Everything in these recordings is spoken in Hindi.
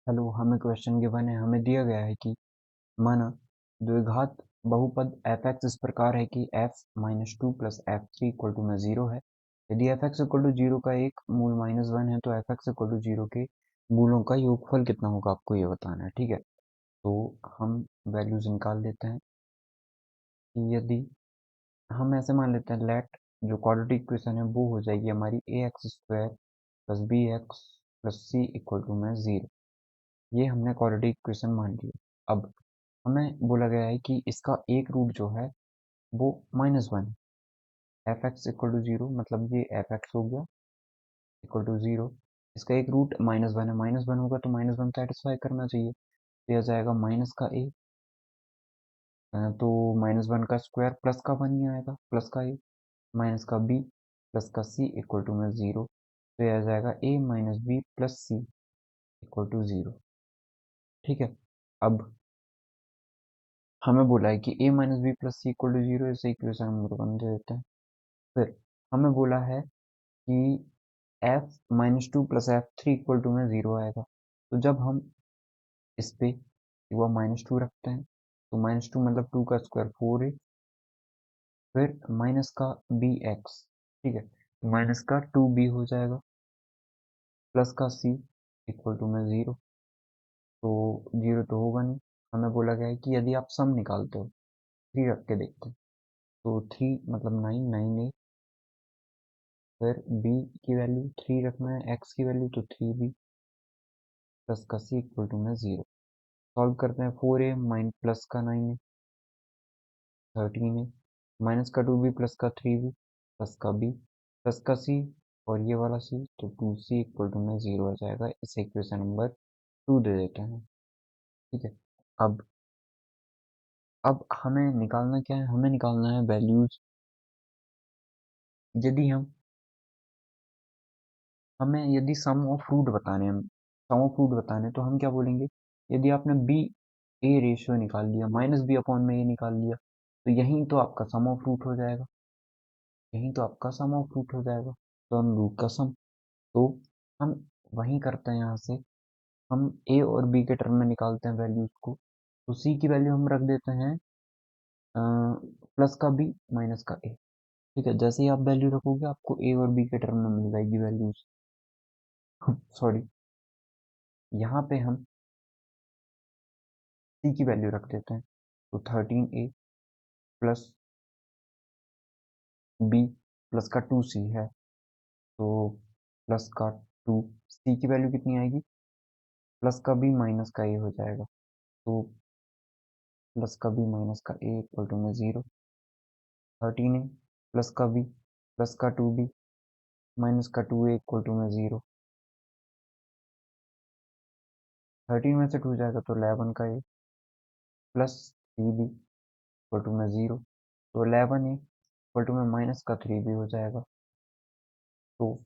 हेलो, हमें क्वेश्चन गिवन है। हमें दिया गया है कि माना द्विघात बहुपद एफ एक्स इस प्रकार है कि F minus two plus F three equal to में जीरो है। यदि F X equal to zero का एक मूल माइनस वन है तो F X equal to zero के मूलों का योगफल कितना होगा, आपको ये बताना है। ठीक है, तो हम वैल्यूज निकाल लेते हैं कि यदि हम ऐसे मान लेते हैं लेट जो क्वाड्रेटिक इक्वेशन है वो हो जाएगी हमारी a x square plus b x plus c equal to में जीरो। ये हमने क्वाड्रेटिक इक्वेशन मान लिया। अब हमें बोला गया है कि इसका एक रूट जो है वो minus one, F X equal to zero, मतलब ये एफ एक्स हो गया इक्वल टू जीरो। इसका एक रूट माइनस वन है, माइनस वन होगा तो माइनस वन सेटिस्फाई करना चाहिए, तो यह जाएगा माइनस का ए, तो माइनस वन का स्क्वायर प्लस का वन ही आएगा, प्लस का ए माइनस का बी प्लस का सी इक्वल टू में जीरो, तो यह आ जाएगा a minus b plus c equal to zero. ठीक है, अब हमें बोला है कि a minus b plus c equal to zero, इसे इक्वेशन नंबर वन दे देते हैं। फिर हमें बोला है कि F minus two plus F three equal to में जीरो आएगा, तो जब हम इस पे वो माइनस टू रखते हैं तो माइनस टू मतलब टू का स्क्वायर फोर है, फिर माइनस का बी एक्स, ठीक है, तो माइनस का टू बी हो जाएगा प्लस का सी इक्वल टू में जीरो, तो जीरो तो होगा नहीं। हमें बोला गया है कि यदि आप सम निकालते हो, थ्री रख के देखते हैं, तो थ्री मतलब नाइन, नाइन ए, फिर बी की वैल्यू थ्री रखना है, एक्स की वैल्यू तो थ्री बी प्लस का सी इक्वल टू में जीरो। सॉल्व करते हैं, फोर ए माइन प्लस का nine A thirteen A, minus का टू बी प्लस का थ्री बी प्लस का बी प्लस का सी और ये वाला सी, तो टू सी इक्वल टू में जीरो आ जाएगा। इसे इक्वेशन नंबर टू दे देते हैं। ठीक है, अब हमें निकालना क्या है, हमें निकालना है वैल्यूज। यदि हमें यदि सम ऑफ रूट बताने हैं, सम ऑफ रूट बताने तो हम क्या बोलेंगे, यदि आपने बी ए रेशियो निकाल लिया, माइनस बी अपॉन में ए निकाल लिया, तो यही तो आपका सम ऑफ रूट हो जाएगा, यही तो आपका सम ऑफ रूट हो जाएगा, तो हम रूट का सम, तो हम वही करते हैं। यहाँ से हम ए और बी के टर्म में निकालते हैं वैल्यूज को, तो सी की वैल्यू हम रख देते हैं प्लस का बी माइनस का ए। ठीक है, जैसे ही आप वैल्यू रखोगे आपको ए और बी के टर्म में मिल जाएगी वैल्यूज। सॉरी, यहाँ पे हम सी की वैल्यू रख देते हैं, तो thirteen a plus B plus का टू सी है, तो प्लस का टू, सी की वैल्यू कितनी आएगी, प्लस का बी माइनस का ए हो जाएगा, तो प्लस का बी माइनस का ए इक्वल टू में जीरो। थर्टीन ए प्लस का बी प्लस का टू बी माइनस का टू ए इक्वल टू में जीरो। थर्टीन में से टू जाएगा तो 11 का a plus three b equal to में जीरो, तो 11 ए इक्वल टू में माइनस का थ्री बी हो जाएगा। तो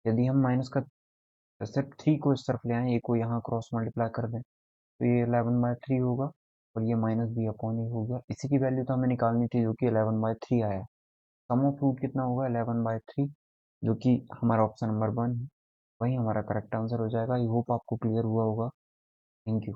यदि हम माइनस का सिर्फ थ्री को इस तरफ ले आए, ए को यहाँ क्रॉस मल्टीप्लाई कर दें, तो ये 11/3 होगा और ये माइनस बी अपॉन ए होगा। इसी की वैल्यू तो हमें निकालनी थी जो कि 11/3 आया। सम ऑफ रूट कितना होगा, 11/3, जो कि हमारा ऑप्शन नंबर वन है, वही हमारा करेक्ट आंसर हो जाएगा। आई होप आपको क्लियर हुआ होगा। Thank you.